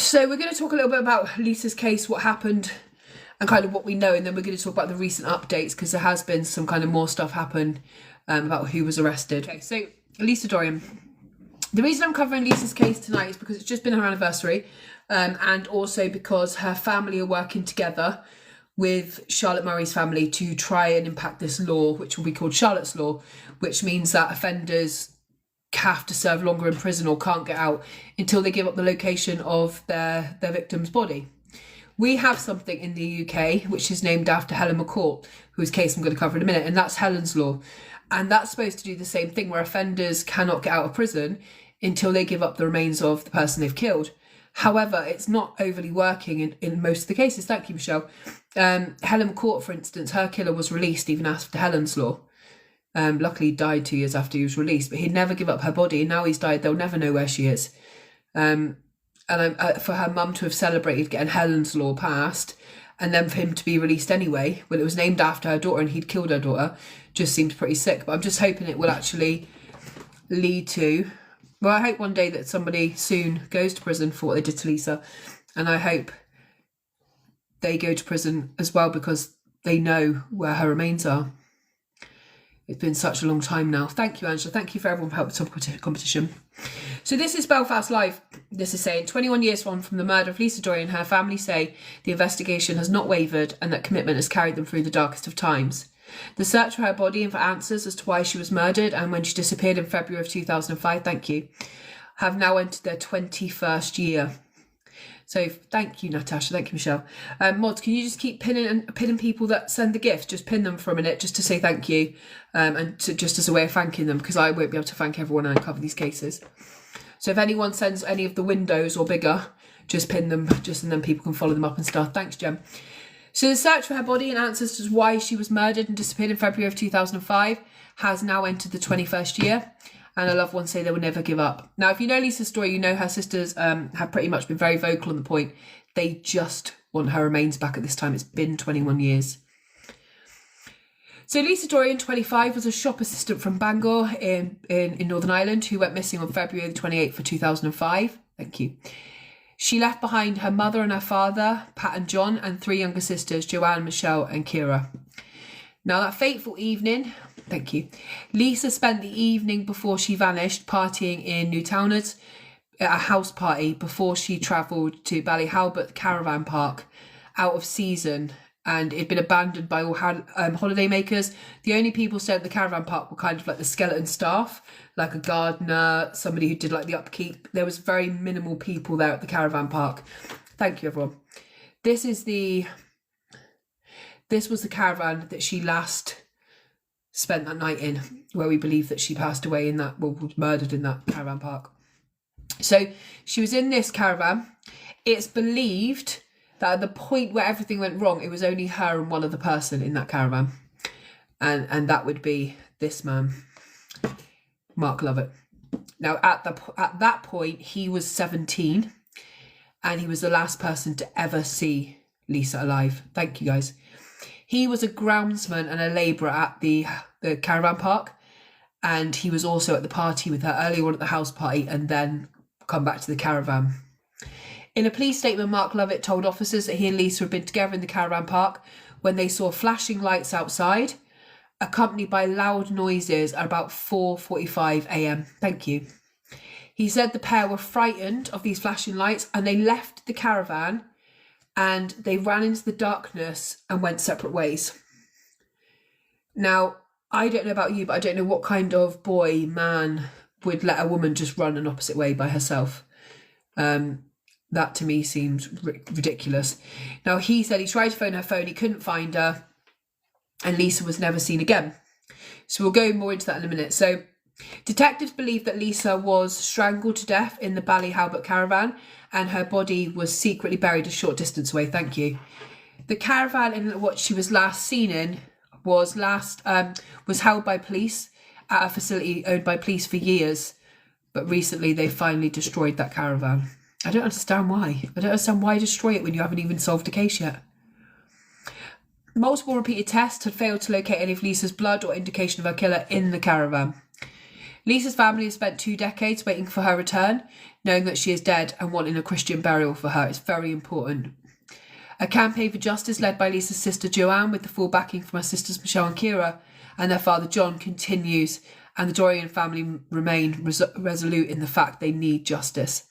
So we're going to talk a little bit about Lisa's case, what happened and kind of what we know, and then we're going to talk about the recent updates because there has been some kind of more stuff happen about who was arrested. Okay, so Lisa Dorrian. The reason I'm covering Lisa's case tonight is because it's just been her anniversary, and also because her family are working together with Charlotte Murray's family to try and impact this law, which will be called Charlotte's Law, which means that offenders have to serve longer in prison or can't get out until they give up the location of their victim's body. We have something in the UK which is named after Helen McCourt, whose case I'm going to cover in a minute, and that's Helen's Law. And that's supposed to do the same thing, where offenders cannot get out of prison until they give up the remains of the person they've killed. However, it's not overly working in most of the cases. Thank you, Michelle. Helen McCourt, for instance, her killer was released even after Helen's Law. Luckily, he died 2 years after he was released, but he'd never give up her body. And now he's died, they'll never know where she is. And for her mum to have celebrated getting Helen's Law passed, and then for him to be released anyway, when it was named after her daughter and he'd killed her daughter, just seemed pretty sick. But I'm just hoping it will actually lead to... Well, I hope one day that somebody soon goes to prison for what they did to Lisa. And I hope they go to prison as well because they know where her remains are. It's been such a long time now. Thank you, Angela. Thank you for everyone for helping with the competition. So this is Belfast Live. This is saying 21 years on from the murder of Lisa Dorrian, her family say the investigation has not wavered and that commitment has carried them through the darkest of times. The search for her body and for answers as to why she was murdered and when she disappeared in February of 2005, thank you, have now entered their 21st year. So thank you, Natasha. Thank you, Michelle. Mods, can you just keep pinning people that send the gift? Just pin them for a minute just to say thank you, and just as a way of thanking them, because I won't be able to thank everyone when I cover these cases. So if anyone sends any of the windows or bigger, just pin them, and then people can follow them up and stuff. Thanks, Jem. So the search for her body and answers to why she was murdered and disappeared in February of 2005 has now entered the 21st year. And her loved ones say they will never give up. Now, if you know Lisa's story, you know her sisters have pretty much been very vocal on the point. They just want her remains back at this time. It's been 21 years. So Lisa Dorrian, 25, was a shop assistant from Bangor in Northern Ireland who went missing on February the 28th of 2005. Thank you. She left behind her mother and her father, Pat and John, and three younger sisters, Joanne, Michelle and Kira. Now, that fateful evening, thank you, Lisa spent the evening before she vanished partying in Newtownards at a house party before she travelled to Ballyhalbert Caravan Park out of season, and it'd been abandoned by all holiday makers. The only people staying at the caravan park were kind of like the skeleton staff, like a gardener, somebody who did like the upkeep. There was very minimal people there at the caravan park. Thank you, everyone. This was the caravan that she last spent that night in, where we believe that she passed away in that, well, was murdered in that caravan park. So she was in this caravan. It's believed that at the point where everything went wrong, it was only her and one other person in that caravan. And that would be this man, Mark Lovett. Now, at that point, he was 17 and he was the last person to ever see Lisa alive. Thank you, guys. He was a groundsman and a labourer at the caravan park, and he was also at the party with her earlier on at the house party and then come back to the caravan. In a police statement, Mark Lovett told officers that he and Lisa had been together in the caravan park when they saw flashing lights outside, accompanied by loud noises at about 4:45 a.m. Thank you. He said the pair were frightened of these flashing lights and they left the caravan and they ran into the darkness and went separate ways. Now, I don't know about you, but I don't know what kind of boy, man, would let a woman just run an opposite way by herself. That to me seems ridiculous. Now, he said he tried to phone her phone, he couldn't find her, and Lisa was never seen again. So we'll go more into that in a minute. So detectives believe that Lisa was strangled to death in the Ballyhalbert caravan and her body was secretly buried a short distance away. Thank you. The caravan in what she was last seen in was held by police at a facility owned by police for years, but recently they finally destroyed that caravan. I don't understand why. I don't understand why destroy it when you haven't even solved a case yet. Multiple repeated tests had failed to locate any of Lisa's blood or indication of her killer in the caravan. Lisa's family has spent 2 decades waiting for her return, knowing that she is dead and wanting a Christian burial for her. It's very important. A campaign for justice led by Lisa's sister Joanne, with the full backing from her sisters Michelle and Kira and their father John, continues, and the Dorrian family remain resolute in the fact they need justice.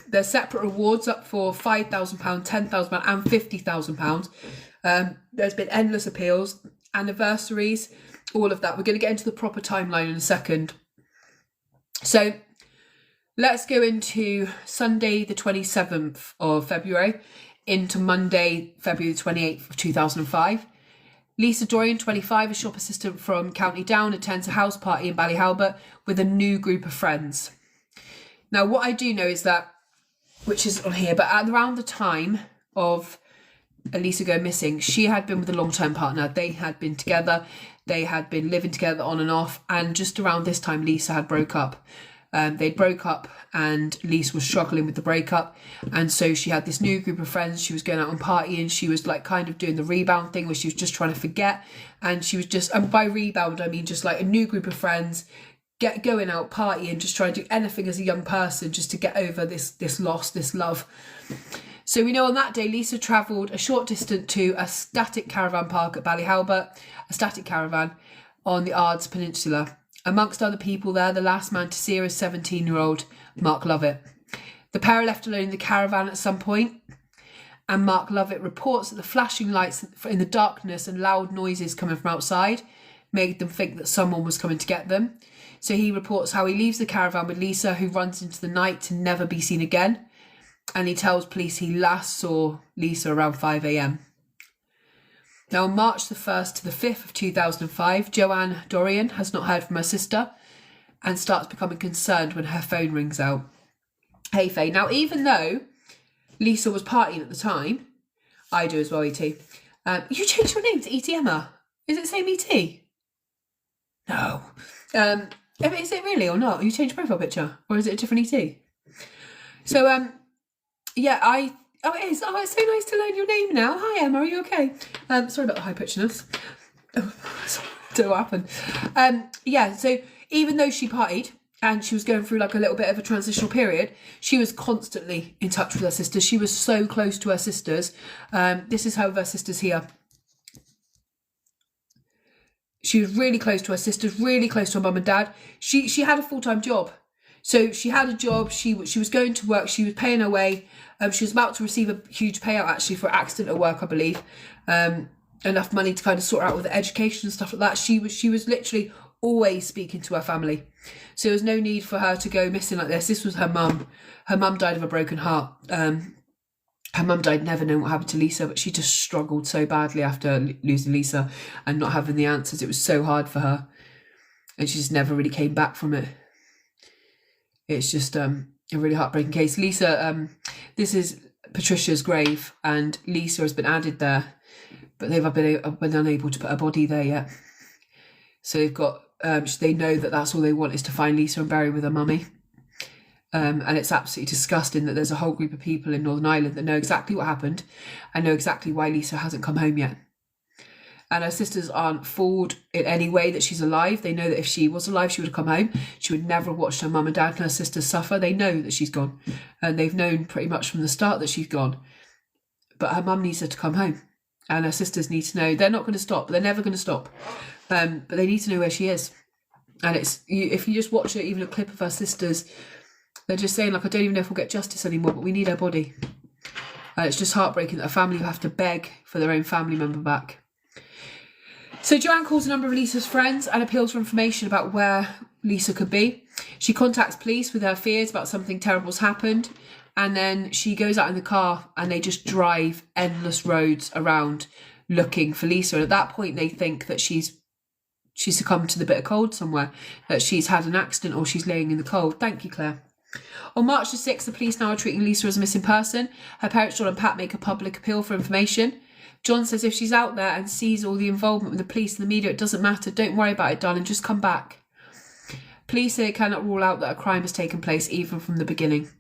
There's separate rewards up for £5,000, £10,000 and £50,000. There's been endless appeals, anniversaries, all of that. We're going to get into the proper timeline in a second. So let's go into Sunday the 27th of February into Monday, February the 28th of 2005. Lisa Dorrian, 25, a shop assistant from County Down, attends a house party in Ballyhalbert with a new group of friends. Now, what I do know is that, which is on here, but at around the time of Lisa going missing, she had been with a long-term partner. They had been together. They had been living together on and off. And just around this time, Lisa had broke up. They broke up and Lisa was struggling with the breakup. And so she had this new group of friends. She was going out and partying. She was like kind of doing the rebound thing where she was just trying to forget. And she was just, and by rebound, I mean just like a new group of friends, going out partying, just trying to do anything as a young person just to get over this loss, this love. So we know on that day, Lisa travelled a short distance to a static caravan park at Ballyhalbert, a static caravan on the Ards Peninsula. Amongst other people there, the last man to see her is 17-year-old Mark Lovett. The pair are left alone in the caravan at some point, and Mark Lovett reports that the flashing lights in the darkness and loud noises coming from outside made them think that someone was coming to get them. So he reports how he leaves the caravan with Lisa, who runs into the night to never be seen again. And he tells police he last saw Lisa around 5 a.m. Now, on March the 1st to the 5th of 2005, Joanne Dorrian has not heard from her sister and starts becoming concerned when her phone rings out. Hey, Faye. Now, even though Lisa was partying at the time, I do as well, E.T. You changed your name to E.T. Emma. Is it the same E.T.? No. Is it really or not? You changed your profile picture? Or is it a different E.T.? So, yeah, it is. Oh, it's so nice to learn your name now. Hi, Emma, are you okay? Sorry about the high pitchiness. Oh, don't know what happened. Yeah, so even though she partied and she was going through like a little bit of a transitional period, she was constantly in touch with her sisters. She was so close to her sisters. This is how her sisters here. She was really close to her sisters, really close to her mum and dad. She had a full-time job. So she had a job, she was going to work, she was paying her way. She was about to receive a huge payout actually for accident at work, I believe. Enough money to kind of sort out with the education and stuff like that. She was literally always speaking to her family. So there was no need for her to go missing like this. This was her mum. Her mum died of a broken heart. Her mum died never knowing what happened to Lisa, but she just struggled so badly after losing Lisa and not having the answers. It was so hard for her. And she just never really came back from it. It's just a really heartbreaking case. Lisa, this is Patricia's grave, and Lisa has been added there, but they've been unable to put her body there yet. So they've got, they know that that's all they want is to find Lisa and bury with her mummy. And it's absolutely disgusting that there's a whole group of people in Northern Ireland that know exactly what happened and know exactly why Lisa hasn't come home yet. And her sisters aren't fooled in any way that she's alive. They know that if she was alive, she would have come home. She would never have watched her mum and dad and her sisters suffer. They know that she's gone. And they've known pretty much from the start that she's gone. But her mum needs her to come home. And her sisters need to know. They're not going to stop. They're never going to stop. But they need to know where she is. And if you just watch even a clip of her sisters, they're just saying, like, I don't even know if we'll get justice anymore, but we need her body. And it's just heartbreaking that a family will have to beg for their own family member back. So Joanne calls a number of Lisa's friends and appeals for information about where Lisa could be. She contacts police with her fears about something terrible's happened. And then she goes out in the car and they just drive endless roads around looking for Lisa. And at that point, they think that she's succumbed to the bitter cold somewhere, that she's had an accident or she's laying in the cold. Thank you, Claire. On March the 6th, the police now are treating Lisa as a missing person. Her parents, John and Pat, make a public appeal for information. John says if she's out there and sees all the involvement with the police and the media, it doesn't matter. Don't worry about it, darling. Just come back. Police say it cannot rule out that a crime has taken place even from the beginning.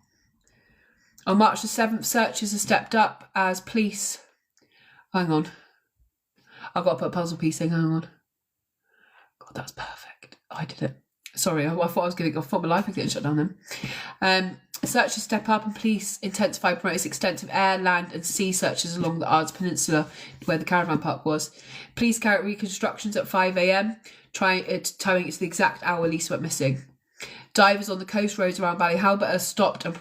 On March the 7th, searches are stepped up as police... Hang on. I've got to put a puzzle piece in. Hang on. God, that's perfect. I did it. Sorry, I thought I thought my life was getting shut down then. Searchers step up and police intensify promotes extensive air, land and sea searches along the Ards Peninsula where the caravan park was. Police carry out reconstructions at 5 a.m, tying it to the exact hour Lisa went missing. Divers on the coast roads around Ballyhalbert are stopped and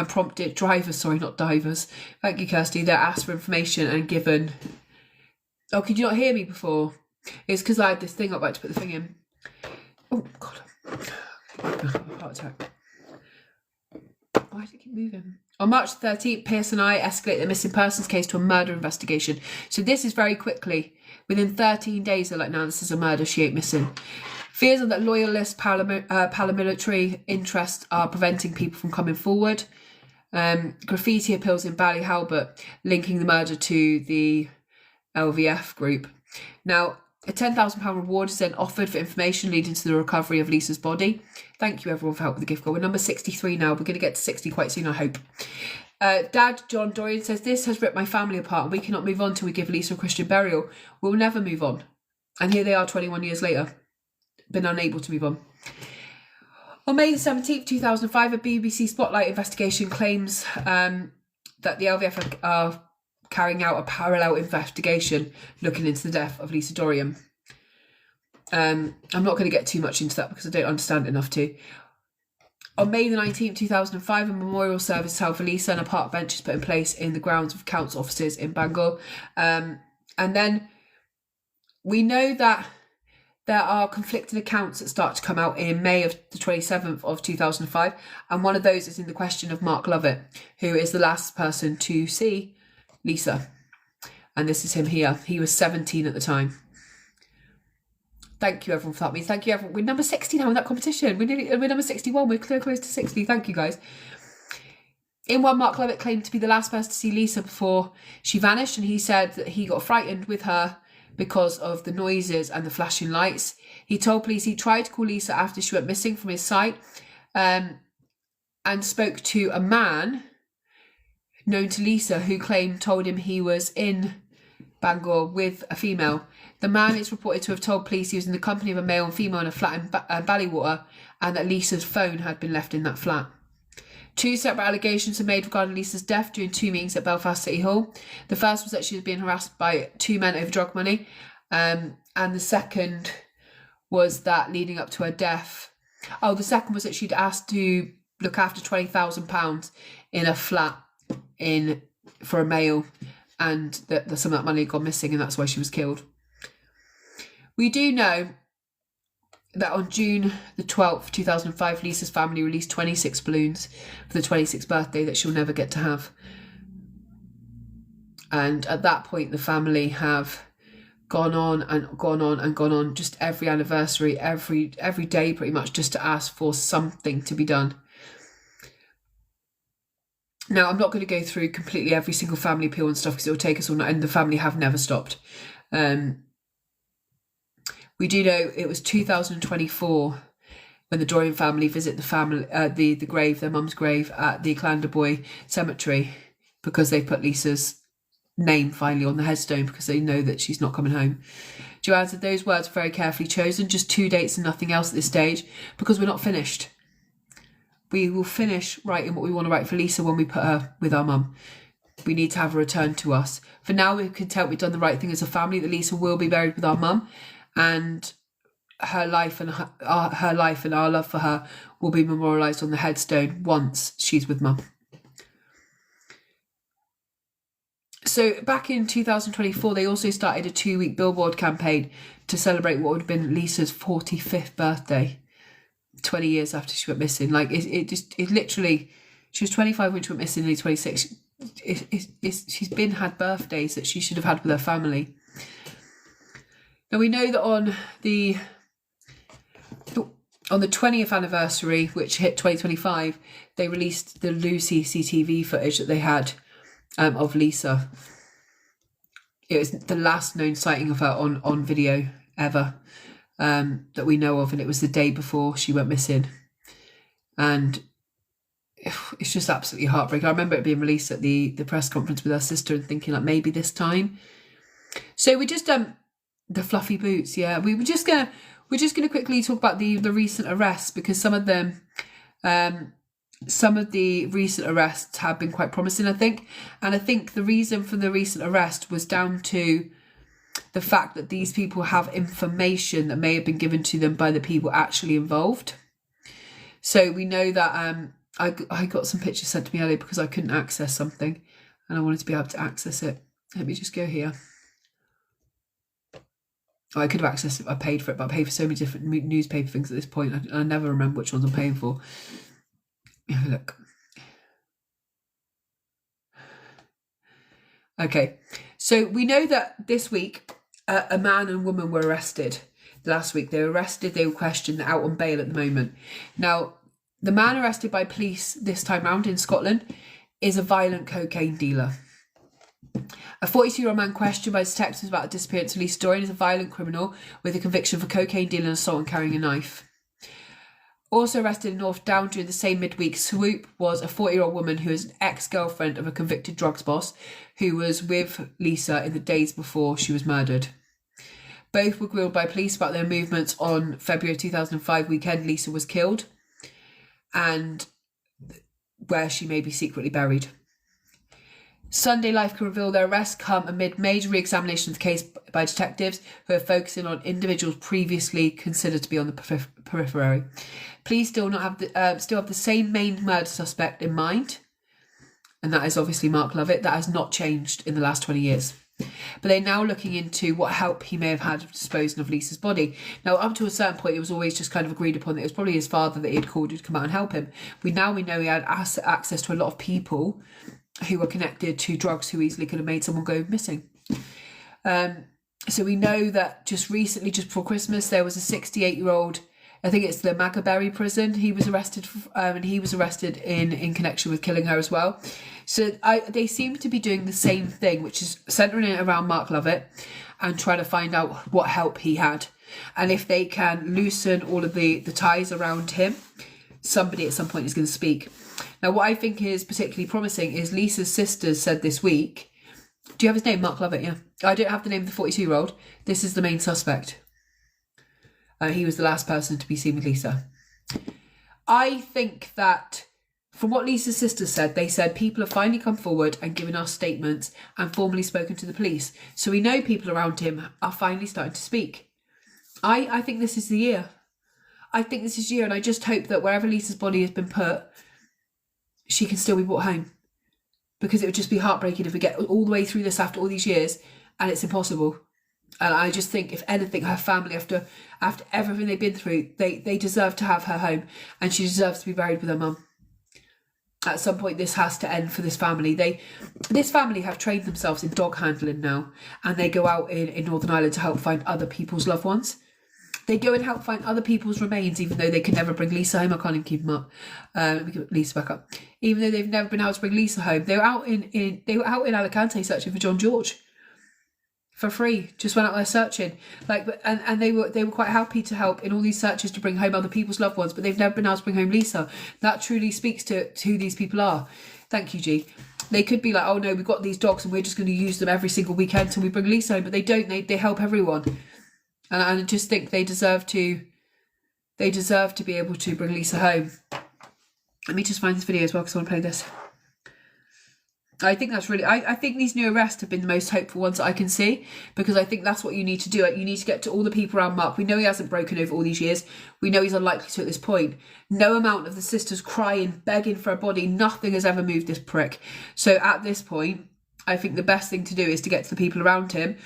prompted drivers, sorry, not divers. Thank you, Kirsty. They're asked for information and given. Oh, could you not hear me before? It's because I had this thing up, like to put the thing in. Oh God, heart attack. Why does it keep moving? On March 13th, Pierce and I escalate the missing persons case to a murder investigation. So this is very quickly. Within 13 days, they're like, now this is a murder, she ain't missing. Fears are that loyalist paramilitary interests are preventing people from coming forward. Graffiti appeals in Ballyhalbert linking the murder to the LVF group. Now, a £10,000 reward is then offered for information leading to the recovery of Lisa's body. Thank you everyone for help with the gift card. We're number 63 now. We're going to get to 60 quite soon, I hope. Dad, John Dorrian, says, this has ripped my family apart and we cannot move on till we give Lisa a Christian burial. We'll never move on. And here they are 21 years later. Been unable to move on. On May 17th, 2005, a BBC Spotlight investigation claims that the LVF are carrying out a parallel investigation looking into the death of Lisa Dorrian. I'm not going to get too much into that because I don't understand enough to. On May the 19th, 2005, a memorial service is held for Lisa and a park bench is put in place in the grounds of council offices in Bangor. And then we know that there are conflicting accounts that start to come out in May of the 27th of 2005. And one of those is in the question of Mark Lovett, who is the last person to see Lisa. And this is him here. He was 17 at the time. Thank you everyone for that. Thank you everyone. We're number 60 now in that competition. We're number 61. We're close to 60. Thank you guys. In one, Mark Lovett claimed to be the last person to see Lisa before she vanished. And he said that he got frightened with her because of the noises and the flashing lights. He told police he tried to call Lisa after she went missing from his sight and spoke to a man known to Lisa who told him he was in Bangor with a female. The man is reported to have told police he was in the company of a male and female in a flat in Ballywater and that Lisa's phone had been left in that flat. 2 separate allegations are made regarding Lisa's death during 2 meetings at Belfast City Hall. The first was that she was being harassed by 2 men over drug money. And the second was that leading up to her death. Oh, the second was that she'd asked to look after £20,000 in a flat for a male and that some of that money had gone missing and that's why she was killed. We do know that on June the 12th, 2005, Lisa's family released 26 balloons for the 26th birthday that she'll never get to have. And at that point, the family have gone on and gone on and gone on, just every anniversary, every day pretty much, just to ask for something to be done. Now, I'm not going to go through completely every single family appeal and stuff because it will take us all night, and the family have never stopped. We do know it was 2024 when the Dorrian family visit the grave, their mum's grave at the Clanderboy Cemetery, because they put Lisa's name finally on the headstone because they know that she's not coming home. Joanne said those words were very carefully chosen, just 2 dates and nothing else at this stage, because we're not finished. We will finish writing what we want to write for Lisa when we put her with our mum. We need to have her return to us. For now, we're content we've done the right thing as a family, that Lisa will be buried with our mum, and her life and our love for her will be memorialised on the headstone once she's with mum. So back in 2024, they also started a 2-week billboard campaign to celebrate what would have been Lisa's 45th birthday, 20 years after she went missing. Like it literally, she was 25 when she went missing, nearly 26. She's had birthdays that she should have had with her family. Now we know that on the 20th anniversary, which hit 2025, they released the Lucy CCTV footage that they had of Lisa. It was the last known sighting of her on video ever that we know of, and it was the day before she went missing. And it's just absolutely heartbreaking. I remember it being released at the press conference with her sister and thinking, like, maybe this time. So we just the fluffy boots, yeah. We were just gonna, we're just going to quickly talk about the recent arrests, because some of them, some of the recent arrests have been quite promising, I think. And I think the reason for the recent arrest was down to the fact that these people have information that may have been given to them by the people actually involved. So we know that I got some pictures sent to me earlier because I couldn't access something and I wanted to be able to access it. Let me just go here. Oh, I could have accessed it, I paid for it, but I pay for so many different newspaper things at this point. I never remember which ones I'm paying for. Have a look. Okay, so we know that this week a man and woman were arrested. Last week they were arrested, they were questioned, they're out on bail at the moment. Now, the man arrested by police this time round in Scotland is a violent cocaine dealer. A 42-year-old man questioned by detectives about the disappearance of Lisa Dorrian is a violent criminal with a conviction for cocaine dealing, assault and carrying a knife. Also arrested in North Down during the same midweek swoop was a 40-year-old woman who is an ex-girlfriend of a convicted drugs boss who was with Lisa in the days before she was murdered. Both were grilled by police about their movements on February 2005 weekend Lisa was killed and where she may be secretly buried. Sunday Life can reveal their arrests come amid major re-examination of the case by detectives who are focusing on individuals previously considered to be on the periphery. Police still have the same main murder suspect in mind, and that is obviously Mark Lovett. That has not changed in the last 20 years. But they're now looking into what help he may have had of disposing of Lisa's body. Now, up to a certain point, it was always just kind of agreed upon that it was probably his father that he had called to come out and help him. We know he had access to a lot of people who were connected to drugs who easily could have made someone go missing. So we know that just recently, just before Christmas, there was a 68-year-old, I think it's the Maghaberry prison, he was arrested and he was arrested in connection with killing her as well. So they seem to be doing the same thing, which is centering it around Mark Lovett and trying to find out what help he had. And if they can loosen all of the ties around him, somebody at some point is going to speak. Now, what I think is particularly promising is Lisa's sisters said this week, do you have his name? Mark Lovett, yeah. I don't have the name of the 42-year-old. This is the main suspect. He was the last person to be seen with Lisa. I think that from what Lisa's sisters said, they said people have finally come forward and given us statements and formally spoken to the police. So we know people around him are finally starting to speak. I think this is the year. I think this is the year, and I just hope that wherever Lisa's body has been put, she can still be brought home. Because it would just be heartbreaking if we get all the way through this after all these years and it's impossible. And I just think, if anything, her family, after everything they've been through, they deserve to have her home, and she deserves to be buried with her mum. At some point, this has to end for this family. This family have trained themselves in dog handling now, and they go out in Northern Ireland to help find other people's loved ones. They go and help find other people's remains, even though they can never bring Lisa home. I can't even keep them up. Let me get Lisa back up. Even though they've never been able to bring Lisa home, they were out in Alicante searching for John George for free. Just went out there searching, and they were quite happy to help in all these searches to bring home other people's loved ones. But they've never been able to bring home Lisa. That truly speaks to who these people are. Thank you, G. They could be like, oh no, we've got these dogs and we're just going to use them every single weekend till we bring Lisa home. But they don't. They help everyone. And I just think they deserve to be able to bring Lisa home. Let me just find this video as well, because I want to play this. I think that's really, I think these new arrests have been the most hopeful ones that I can see, because I think that's what you need to do. You need to get to all the people around Mark. We know he hasn't broken over all these years. We know he's unlikely to at this point. No amount of the sisters crying, begging for a body, nothing has ever moved this prick. So at this point, I think the best thing to do is to get to the people around him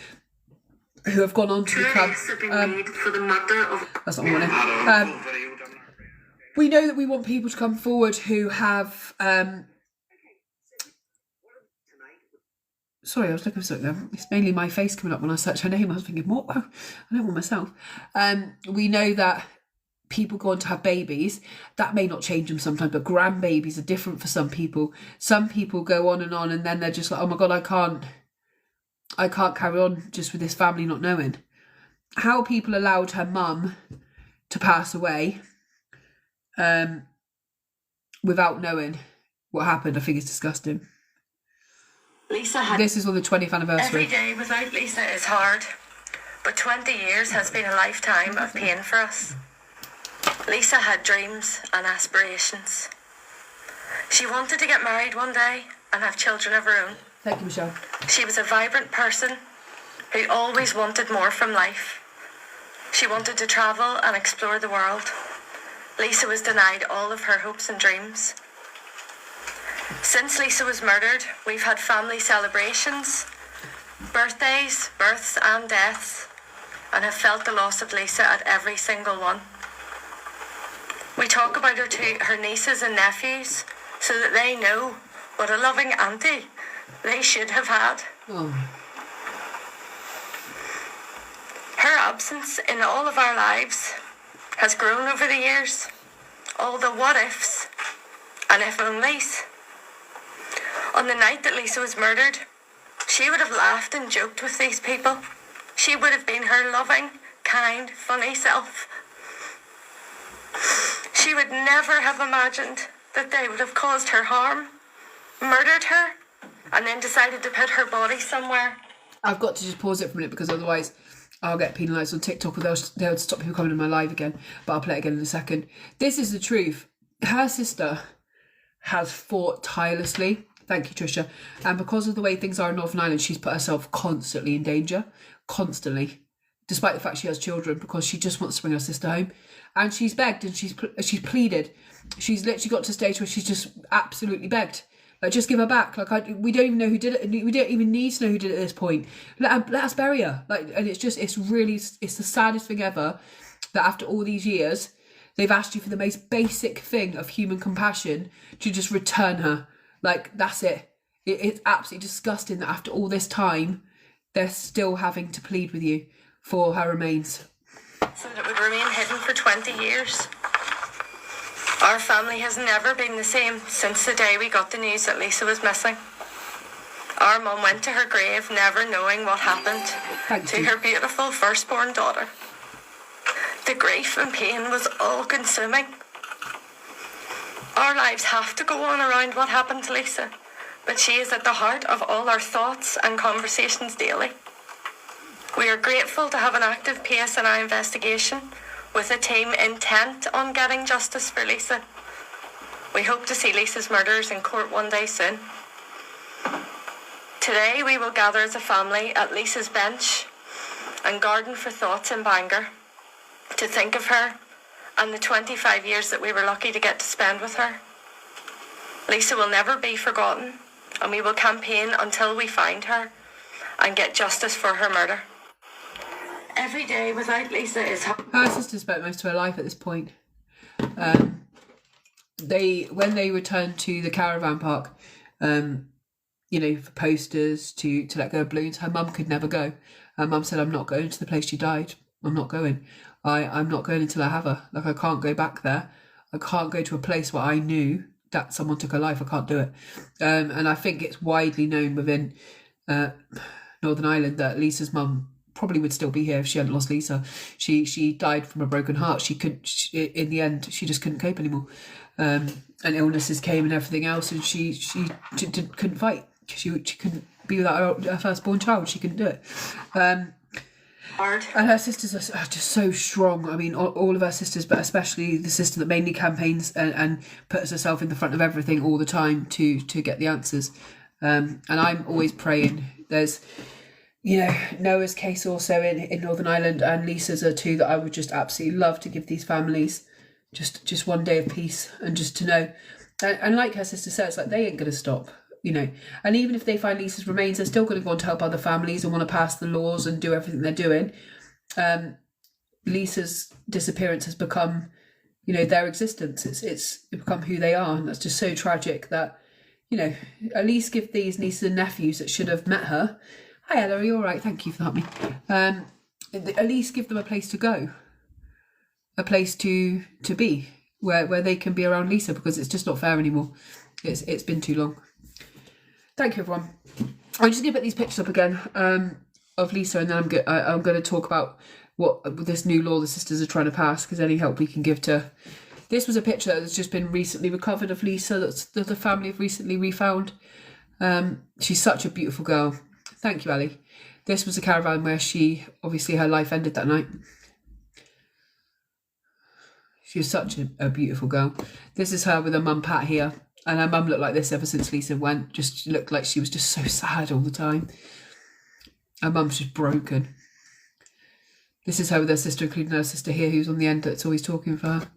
who have gone on to become that's not what I wanted. We know that we want people to come forward who have sorry, I was looking for something there. It's mainly my face coming up when I search her name. I was thinking, what? I don't want myself. We know that people go on to have babies. That may not change them sometimes, but grandbabies are different for some people. Some people go on, and then they're just like, oh my God, I can't carry on just with this family not knowing. How people allowed her mum to pass away without knowing what happened, I think is disgusting. Lisa had this is on the 20th anniversary. Every day without Lisa is hard. but 20 years has been a lifetime of pain for us. Lisa had dreams and aspirations. She wanted to get married one day and have children of her own. Thank you, Michelle. She was a vibrant person who always wanted more from life. She wanted to travel and explore the world. Lisa was denied all of her hopes and dreams. Since Lisa was murdered, we've had family celebrations, birthdays, births and deaths, and have felt the loss of Lisa at every single one. We talk about her to her nieces and nephews so that they know what a loving auntie they should have had. Oh. Her absence in all of our lives has grown over the years. All the what ifs and if onlys. On the night that Lisa was murdered, she would have laughed and joked with these people. She would have been her loving, kind, funny self. She would never have imagined that they would have caused her harm, murdered her, and then decided to put her body somewhere. I've got to just pause it for a minute because otherwise I'll get penalised on TikTok or they'll stop people coming to my live again. But I'll play it again in a second. This is the truth. Her sister has fought tirelessly. Thank you, Trisha. And because of the way things are in Northern Ireland, she's put herself constantly in danger. Constantly. Despite the fact she has children, because she just wants to bring her sister home. And she's begged and she's pleaded. She's literally got to a stage where she's just absolutely begged. Like, just give her back. Like, we don't even know who did it. We don't even need to know who did it at this point. Let us bury her. Like, and it's the saddest thing ever that after all these years, they've asked you for the most basic thing of human compassion to just return her. Like, that's it. It's absolutely disgusting that after all this time, they're still having to plead with you for her remains. So that it would remain hidden for 20 years. Our family has never been the same since the day we got the news that Lisa was missing. Our mum went to her grave never knowing what happened to her beautiful firstborn daughter. The grief and pain was all-consuming. Our lives have to go on around what happened to Lisa, but she is at the heart of all our thoughts and conversations daily. We are grateful to have an active PSNI investigation with a team intent on getting justice for Lisa. We hope to see Lisa's murderers in court one day soon. Today we will gather as a family at Lisa's bench and garden for thoughts in Bangor to think of her and the 25 years that we were lucky to get to spend with her. Lisa will never be forgotten, and we will campaign until we find her and get justice for her murder. Every day without Lisa is her sister spent most of her life at this point. When they returned to the caravan park, for posters to let go of balloons, her mum could never go. Her mum said, "I'm not going to the place she died. I'm not going. I'm not going until I have her. Like, I can't go back there. I can't go to a place where I knew that someone took her life. I can't do it." And I think it's widely known within Northern Ireland that Lisa's mum probably would still be here if she hadn't lost Lisa. She died from a broken heart. In the end, she just couldn't cope anymore. And illnesses came and everything else, and she couldn't fight. She couldn't be without her firstborn child. She couldn't do it. And her sisters are just so strong. I mean, all of her sisters, but especially the sister that mainly campaigns and puts herself in the front of everything all the time to get the answers. And I'm always praying. There's, Noah's case also in Northern Ireland, and Lisa's are two that I would just absolutely love to give these families just one day of peace, and just to know. And like her sister says, like, they ain't going to stop. And even if they find Lisa's remains, they're still going to go on to help other families and want to pass the laws and do everything they're doing. Lisa's disappearance has become, their existence. It's become who they are, and that's just so tragic that, at least give these nieces and nephews that should have met her. Hi Ella, are you all right? Thank you for helping me. At least give them a place to go, a place to be where they can be around Lisa, because it's just not fair anymore. It's been too long. Thank you, everyone. I'm just going to put these pictures up again of Lisa, and then I'm going to talk about what this new law the sisters are trying to pass, because any help we can give to. This was a picture that's just been recently recovered of Lisa that the family have recently refound. She's such a beautiful girl. Thank you, Ali. This was a caravan where obviously her life ended that night. She was such a beautiful girl. This is her with her mum Pat here. And her mum looked like this ever since Lisa went. Just looked like she was just so sad all the time. Her mum's just broken. This is her with her sister, including her sister here, who's on the end that's always talking for her.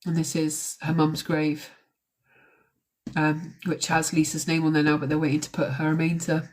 And this is her mum's grave, which has Lisa's name on there now, but they're waiting to put her remains there.